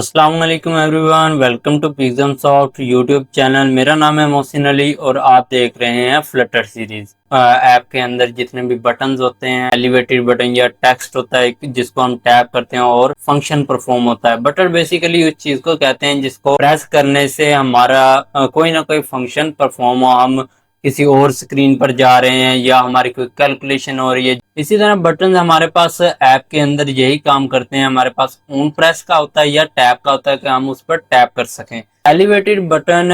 अस्सलाम वालेकुम everyone, welcome to Pizzam soft YouTube channel. मेरा नाम है मोहसिन अली और आप देख रहे हैं फ्लटर सीरीज। ऐप के अंदर जितने भी बटन्स होते हैं, एलिवेटेड बटन या टेक्स्ट होता है जिसको हम टैप करते हैं और फंक्शन परफॉर्म होता है। बटन बेसिकली उस चीज को कहते हैं जिसको प्रेस करने से हमारा कोई ना कोई फंक्शन परफॉर्म हो, हम किसी और स्क्रीन पर जा रहे हैं या हमारी कोई कैलकुलेशन हो रही है। इसी तरह बटन हमारे पास ऐप के अंदर यही काम करते हैं। हमारे पास ऑन प्रेस का होता है या टैप का होता है कि हम उस पर टैप कर सकें। एलिवेटेड बटन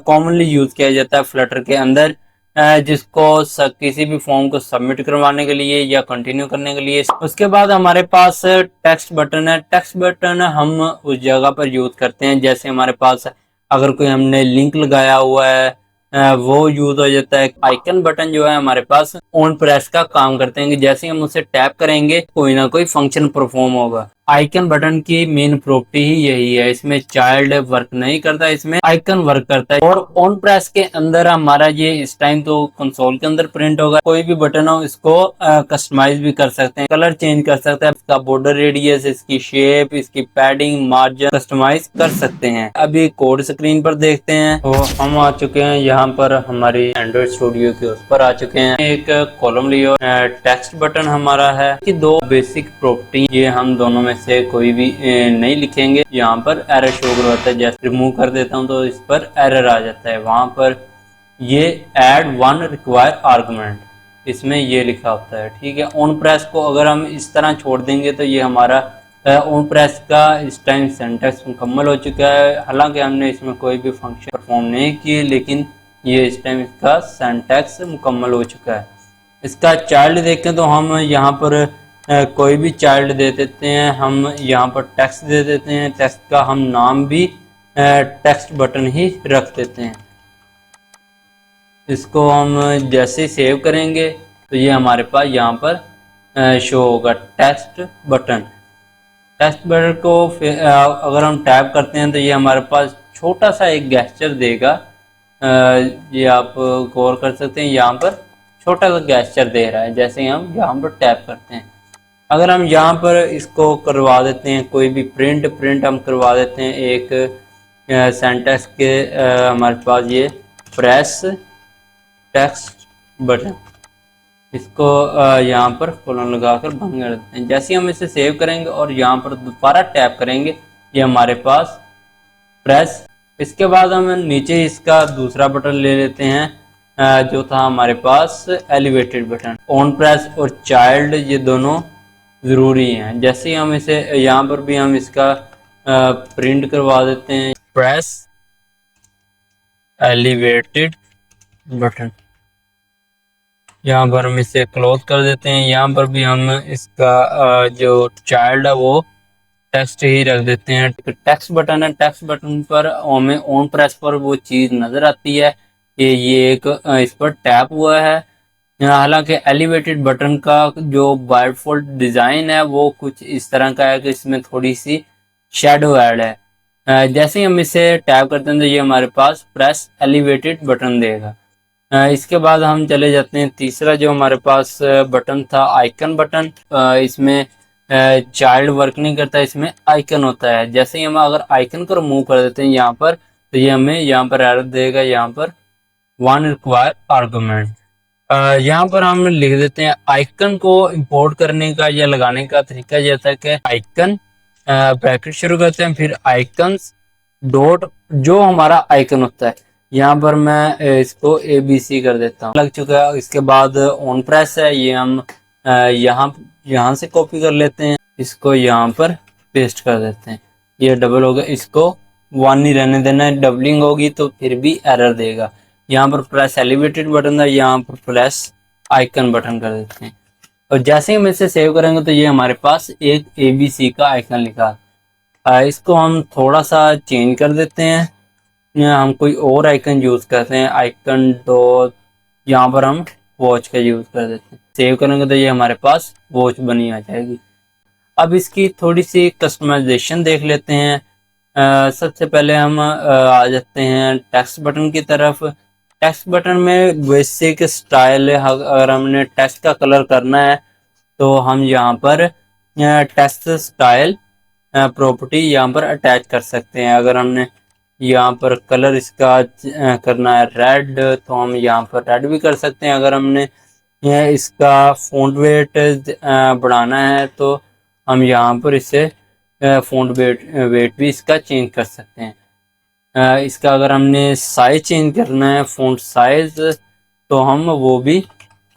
कॉमनली यूज किया जाता है फ्लटर के अंदर, जिसको किसी भी फॉर्म को सबमिट करवाने के लिए या कंटिन्यू करने के लिए। उसके बाद हमारे पास टेक्स्ट बटन है। टेक्स्ट बटन हम उस जगह पर यूज करते हैं जैसे हमारे पास अगर कोई हमने लिंक लगाया हुआ है, वो यूज हो जाता है। आइकन बटन जो है हमारे पास ऑन प्रेस का काम करते हैं कि जैसे हम उसे टैप करेंगे कोई ना कोई फंक्शन परफॉर्म होगा। आइकन बटन की मेन प्रॉपर्टी ही यही है, इसमें चाइल्ड वर्क नहीं करता, इसमें आइकन वर्क करता है। और ऑन प्रेस के अंदर हमारा ये इस टाइम तो कंसोल के अंदर प्रिंट होगा। कोई भी बटन हो इसको कस्टमाइज भी कर सकते हैं, कलर चेंज कर सकते हैं, इसका बॉर्डर रेडियस, इसकी शेप, इसकी पैडिंग, मार्जिन कस्टमाइज कर सकते हैं। अभी कोड स्क्रीन पर देखते हैं तो हम आ चुके हैं यहाँ पर हमारी एंड्रॉइड स्टूडियो के उस पर आ चुके हैं। एक कॉलम लियो टेक्स्ट बटन हमारा है कि दो बेसिक प्रॉपर्टी, ये हम दोनों में से कोई भी नहीं लिखेंगे। यहाँ पर एरर शो करवाता है, जैसे रिमूव कर देता हूँ तो इस पर एरर आ जाता है। वहां पर ये ऐड वन रिक्वायर आर्गुमेंट, इसमें ये लिखा होता है। ठीक है, ऑन प्रेस को अगर हम इस तरह छोड़ देंगे तो ये हमारा ऑन प्रेस का इस टाइम सिंटैक्स मुकम्मल हो चुका है। हालांकि हमने इसमें कोई भी फंक्शन परफॉर्म नहीं किए, लेकिन ये इस टाइम इसका सिंटैक्स मुकम्मल हो चुका है। इसका चाइल्ड देखें तो हम यहाँ पर कोई भी चाइल्ड दे देते हैं। हम यहाँ पर टेक्स्ट दे देते हैं, टेक्स्ट का हम नाम भी टेक्स्ट बटन ही रख देते हैं। इसको हम जैसे ही सेव करेंगे तो ये हमारे पास यहाँ पर शो होगा टेक्स्ट बटन। टेक्स्ट बटन को अगर हम टैप करते हैं तो ये हमारे पास छोटा सा एक गेस्चर देगा। ये आप गौर कर सकते हैं, यहाँ पर छोटा सा गेस्चर दे रहा है जैसे ही हम यहाँ पर टैप करते हैं। अगर हम यहाँ पर इसको करवा देते हैं कोई भी प्रिंट हम करवा देते हैं एक सेंटेंस के, हमारे पास ये प्रेस टेक्स्ट बटन, इसको यहाँ पर कोलन लगाकर बंद कर देते हैं। जैसे ही हम इसे सेव करेंगे और यहाँ पर दोबारा टैप करेंगे ये हमारे पास प्रेस। इसके बाद हम नीचे इसका दूसरा बटन ले लेते हैं जो था हमारे पास एलिवेटेड बटन। ऑन प्रेस और चाइल्ड ये दोनों ज़रूरी हैं। जैसे ही हम इसे यहाँ पर भी हम इसका प्रिंट करवा देते हैं प्रेस एलिवेटेड बटन, यहाँ पर हम इसे क्लोज कर देते हैं। यहाँ पर भी हम इसका जो चाइल्ड है वो टेक्स्ट ही रख देते हैं। टेक्स्ट बटन है, टेक्स्ट बटन पर हमें ऑन प्रेस पर वो चीज़ नज़र आती है कि ये एक इस पर टैप हुआ है। हालांकि एलिवेटेड बटन का जो बाय डिफॉल्ट डिज़ाइन है वो कुछ इस तरह का है कि इसमें थोड़ी सी शेडो ऐड है। जैसे ही हम इसे टैप करते हैं तो ये हमारे पास प्रेस एलिवेटेड बटन देगा। इसके बाद हम चले जाते हैं तीसरा जो हमारे पास बटन था आइकन बटन। इसमें चाइल्ड वर्क नहीं करता, इसमें आइकन होता है। जैसे ही हम अगर आइकन को रिमूव कर देते हैं यहाँ पर तो ये हमें यहाँ पर एरर देगा, यहाँ पर वन रिक्वायर आर्गुमेंट। यहाँ पर हम लिख देते हैं आइकन को इंपोर्ट करने का या लगाने का तरीका यह था कि आइकन ब्रैकेट शुरू करते हैं, फिर आइकन्स डॉट जो हमारा आइकन होता है, यहाँ पर मैं इसको ABC कर देता हूँ, लग चुका है। इसके बाद ऑन प्रेस है, ये हम यहाँ से कॉपी कर लेते हैं, इसको यहाँ पर पेस्ट कर देते हैं। ये डबल हो गया, इसको वन नहीं रहने देना है, डबलिंग होगी तो फिर भी एरर देगा। यहाँ पर प्रेस एलिवेटेड बटन था, यहाँ पर प्रेस आइकन बटन कर देते हैं। और जैसे ही हम इसे सेव करेंगे तो ये हमारे पास एक ABC का आइकन लिखा। इसको हम थोड़ा सा चेंज कर देते हैं, हम कोई और आइकन यूज करते हैं, आइकन डॉट, यहाँ पर हम वॉच का यूज कर देते हैं। सेव करेंगे तो ये हमारे पास वॉच बनी आ जाएगी। अब इसकी थोड़ी सी कस्टमाइजेशन देख लेते हैं। सबसे पहले हम आ जाते हैं टेक्स्ट बटन की तरफ। टेक्स्ट बटन में बेसिक स्टाइल है, अगर हमने टेक्स्ट का कलर करना है तो हम यहाँ पर टेक्स्ट स्टाइल प्रॉपर्टी यहाँ पर अटैच कर सकते हैं। अगर हमने यहाँ पर कलर इसका करना है रेड, तो हम यहाँ पर रेड भी कर सकते हैं। अगर हमने इसका फ़ॉन्ट वेट बढ़ाना है तो हम यहाँ पर इसे फ़ॉन्ट वेट भी इसका चेंज कर सकते हैं। इसका अगर हमने साइज चेंज करना है, फ़ॉन्ट साइज, तो हम वो भी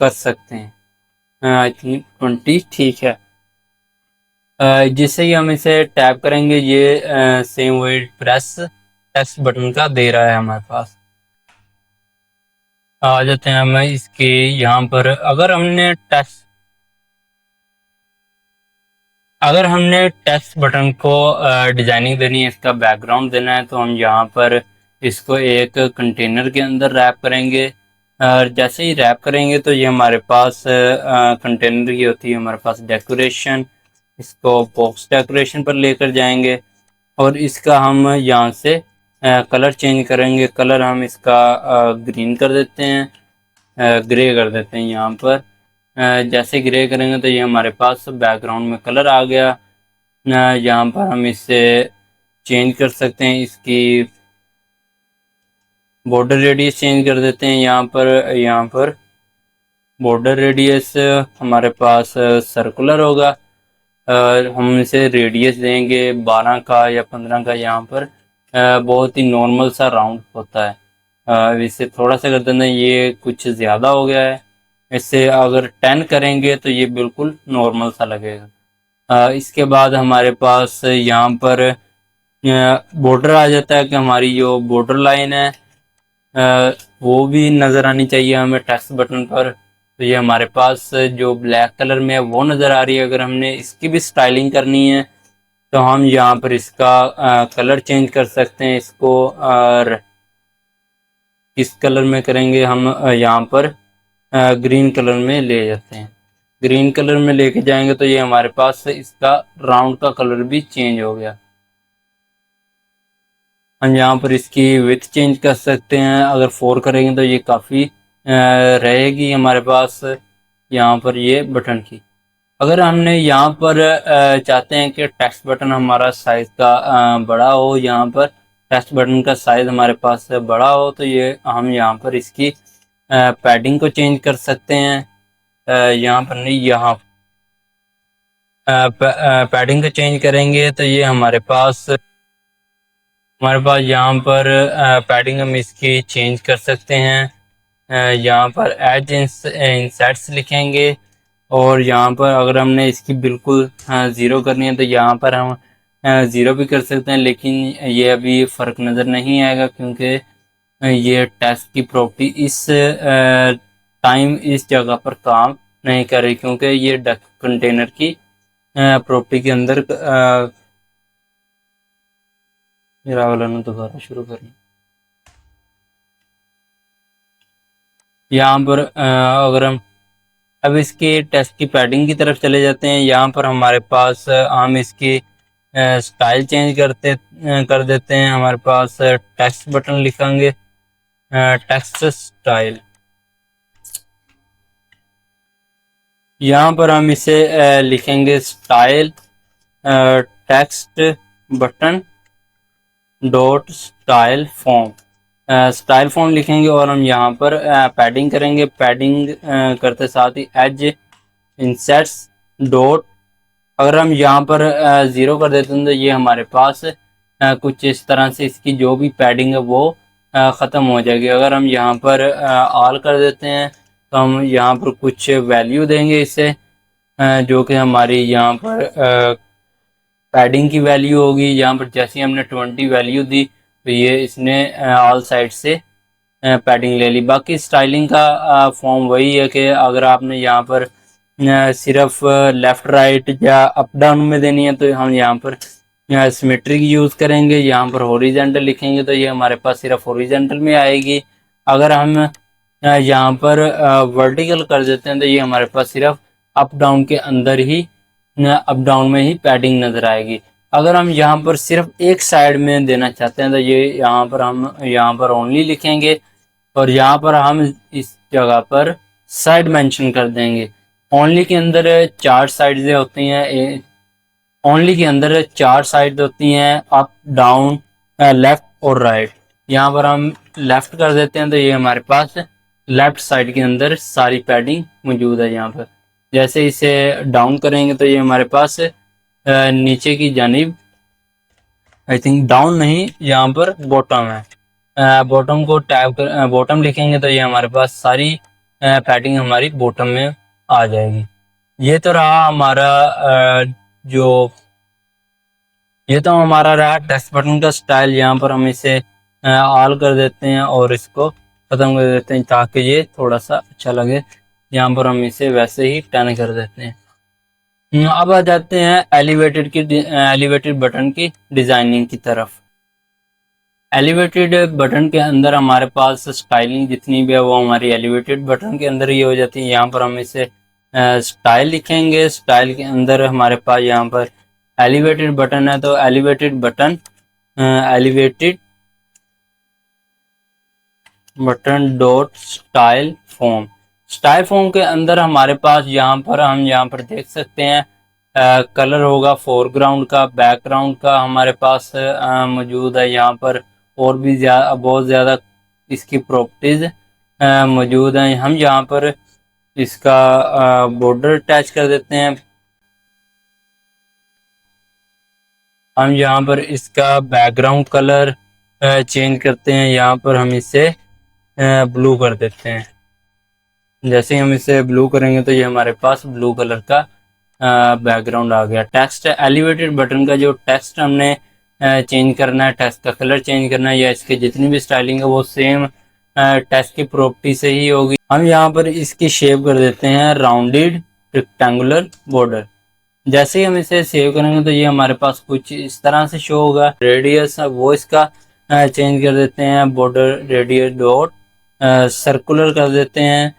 कर सकते हैं। आई थिंक 20 ठीक है। जिससे ही हम इसे टैप करेंगे ये सेम वही प्रेस टेक्स्ट बटन का दे रहा है हमारे पास। आ जाते हैं हम इसके यहाँ पर। अगर हमने टेक्स्ट बटन को डिजाइनिंग देनी है, इसका बैकग्राउंड देना है, तो हम यहाँ पर इसको एक कंटेनर के अंदर रैप करेंगे। और जैसे ही रैप करेंगे तो ये हमारे पास कंटेनर की होती है हमारे पास डेकोरेशन। इसको बॉक्स डेकोरेशन पर लेकर जाएंगे और इसका हम यहाँ से कलर चेंज करेंगे। कलर हम इसका ग्रीन कर देते हैं, ग्रे कर देते हैं यहाँ पर। जैसे ग्रे करेंगे तो ये हमारे पास बैकग्राउंड में कलर आ गया। यहाँ पर हम इसे चेंज कर सकते हैं, इसकी बॉर्डर रेडियस चेंज कर देते हैं। यहाँ पर बॉर्डर रेडियस हमारे पास सर्कुलर होगा, हम इसे रेडियस देंगे 12 का या 15 का। यहाँ पर बहुत ही नॉर्मल सा राउंड होता है। इसे थोड़ा सा कर देना, ये कुछ ज़्यादा हो गया है। इससे अगर 10 करेंगे तो ये बिल्कुल नॉर्मल सा लगेगा। इसके बाद हमारे पास यहाँ पर बॉर्डर आ जाता है कि हमारी जो बॉर्डर लाइन है वो भी नज़र आनी चाहिए हमें टेक्स्ट बटन पर। तो ये हमारे पास जो ब्लैक कलर में है वो नज़र आ रही है। अगर हमने इसकी भी स्टाइलिंग करनी है तो हम यहाँ पर इसका कलर चेंज कर सकते हैं। इसको और किस कलर में करेंगे, हम यहाँ पर ग्रीन कलर में ले जाते हैं। ग्रीन कलर में लेके जाएंगे तो ये हमारे पास इसका राउंड का कलर भी चेंज हो गया। हम यहाँ पर इसकी विड्थ चेंज कर सकते हैं। अगर 4 करेंगे तो ये काफ़ी रहेगी हमारे पास यहाँ पर ये बटन की। अगर हमने यहाँ पर चाहते हैं कि टेक्स्ट बटन हमारा साइज़ का बड़ा हो, यहाँ पर टेक्स्ट बटन का साइज़ हमारे पास बड़ा हो, तो ये हम यहाँ पर इसकी पैडिंग को चेंज कर सकते हैं। यहाँ पर नहीं, यहाँ पैडिंग को चेंज करेंगे तो ये हमारे पास यहाँ पर पैडिंग हम इसकी चेंज कर सकते हैं। यहाँ पर एज इंसर्ट्स लिखेंगे और यहाँ पर अगर हमने इसकी बिल्कुल 0 करनी है तो यहाँ पर हम 0 भी कर सकते हैं, लेकिन ये अभी फ़र्क नज़र नहीं आएगा क्योंकि ये टेक्स्ट की प्रॉपर्टी इस टाइम इस जगह पर काम नहीं कर रही, क्योंकि ये कंटेनर की प्रॉपर्टी के अंदर दोबारा शुरू करें। यहाँ पर अगर हम अब इसके टेक्स्ट की पैडिंग की तरफ चले जाते हैं, यहाँ पर हमारे पास हम इसकी स्टाइल चेंज कर देते हैं। हमारे पास टेक्स्ट बटन लिखेंगे, टेक्स्ट स्टाइल। यहाँ पर हम इसे लिखेंगे style text button dot style form. Style form लिखेंगे और हम यहाँ पर पैडिंग करेंगे। पैडिंग करते साथ ही एज इंसर्ट्स डॉट, अगर हम यहाँ पर 0 कर देते हैं तो ये हमारे पास कुछ इस तरह से इसकी जो भी पैडिंग है वो ख़त्म हो जाएगी। अगर हम यहाँ पर ऑल कर देते हैं तो हम यहाँ पर कुछ वैल्यू देंगे इसे, जो कि हमारी यहाँ पर पैडिंग की वैल्यू होगी। यहाँ पर जैसे ही हमने 20 वैल्यू दी तो ये इसने ऑल साइड से पैडिंग ले ली। बाकी स्टाइलिंग का फॉर्म वही है कि अगर आपने यहाँ पर सिर्फ लेफ़्ट राइट या अप डाउन में देनी है तो हम यहाँ पर सिमेट्रिक यूज़ करेंगे। यहाँ पर हॉरिजॉन्टल लिखेंगे तो ये हमारे पास सिर्फ हॉरिजॉन्टल में आएगी। अगर हम यहाँ पर वर्टिकल कर देते हैं तो ये हमारे पास सिर्फ अप डाउन के अंदर ही अप डाउन में ही पैडिंग नज़र आएगी। अगर हम यहाँ पर सिर्फ एक साइड में देना चाहते हैं तो ये यहाँ पर ओनली लिखेंगे और यहाँ पर हम इस जगह पर साइड मेंशन कर देंगे। ओनली के अंदर 4 साइड्स होती हैं। ओनली के अंदर 4 साइड होती हैं, अप डाउन लेफ्ट और राइट। यहाँ पर हम लेफ्ट कर देते हैं तो ये हमारे पास लेफ्ट साइड के अंदर सारी पैडिंग मौजूद है यहाँ पर। जैसे इसे डाउन करेंगे तो ये हमारे पास नीचे की जानिब, आई थिंक डाउन नहीं, यहाँ पर बॉटम है। बॉटम को टैप कर बॉटम लिखेंगे तो ये हमारे पास सारी पैडिंग हमारी बॉटम में आ जाएगी। ये तो रहा हमारा जो ये तो हमारा रहा टेक्स्ट बटन का स्टाइल। यहाँ पर हम इसे ऑल कर देते हैं और इसको खत्म कर देते हैं ताकि ये थोड़ा सा अच्छा लगे। यहाँ पर हम इसे वैसे ही 10 कर देते हैं। अब आ जाते हैं एलिवेटेड बटन की डिजाइनिंग की तरफ। एलिवेटेड बटन के अंदर हमारे पास स्टाइलिंग जितनी भी है वो हमारी एलिवेटेड बटन के अंदर ही हो जाती है। यहाँ पर हम इसे स्टाइल लिखेंगे। स्टाइल के अंदर हमारे पास यहाँ पर एलिवेटेड बटन है तो elevated button dot style form. Style form के अंदर हमारे पास यहाँ पर देख सकते हैं कलर होगा फोरग्राउंड का, बैकग्राउंड का हमारे पास मौजूद है। यहाँ पर और भी बहुत ज़्यादा इसकी प्रॉपर्टीज मौजूद हैं। हम यहाँ पर इसका बॉर्डर अटैच कर देते हैं। हम यहाँ पर इसका बैकग्राउंड कलर चेंज करते हैं। यहाँ पर हम इसे ब्लू कर देते हैं। जैसे ही हम इसे ब्लू करेंगे तो ये हमारे पास ब्लू कलर का बैकग्राउंड आ गया। टेक्स्ट एलिवेटेड बटन का जो टेक्स्ट हमने चेंज करना है, टेक्स्ट का कलर चेंज करना है या इसके जितनी भी स्टाइलिंग है वो सेम टेक्स्ट की प्रॉपर्टी से ही होगी। हम यहाँ पर इसकी शेप कर देते हैं राउंडेड रेक्टेंगुलर बॉर्डर। जैसे ही हम इसे सेव करेंगे तो ये हमारे पास कुछ इस तरह से शो होगा। रेडियस वो इसका चेंज कर देते हैं, बॉर्डर रेडियस डॉट सर्कुलर कर देते हैं।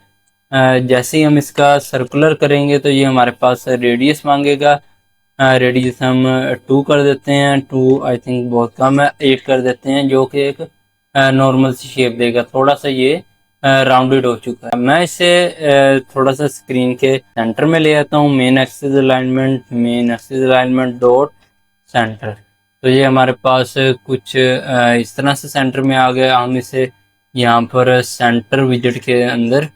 जैसे ही हम इसका सर्कुलर करेंगे तो ये हमारे पास रेडियस मांगेगा। रेडियस हम 2 कर देते हैं। 2 आई थिंक बहुत कम है, 8 कर देते हैं जो कि एक नॉर्मल सी शेप देगा। थोड़ा सा ये राउंडेड हो चुका है। मैं इसे थोड़ा सा स्क्रीन के सेंटर में ले आता हूँ। Main axis alignment dot centre. तो ये हमारे पास कुछ इस तरह से सेंटर में आ गया। हम इसे यहाँ पर सेंटर विजेट के अंदर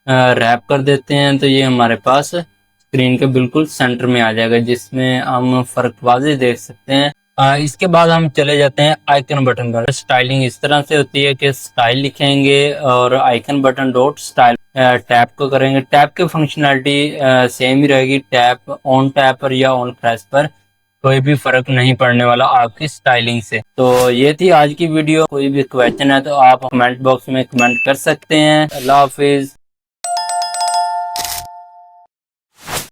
रैप कर देते हैं तो ये हमारे पास स्क्रीन के बिल्कुल सेंटर में आ जाएगा, जिसमें हम फर्क वाज़ेह देख सकते हैं। इसके बाद हम चले जाते हैं आइकन बटन पर। स्टाइलिंग इस तरह से होती है कि स्टाइल लिखेंगे और icon button dot style tap को करेंगे। टैप की फंक्शनैलिटी सेम ही रहेगी। टैप ऑन टैप पर या ऑन प्रेस पर कोई भी फर्क नहीं पड़ने वाला आपकी स्टाइलिंग से। तो ये थी आज की वीडियो। कोई भी क्वेश्चन है तो आप कमेंट बॉक्स में कमेंट कर सकते हैं। अल्लाह हाफिज।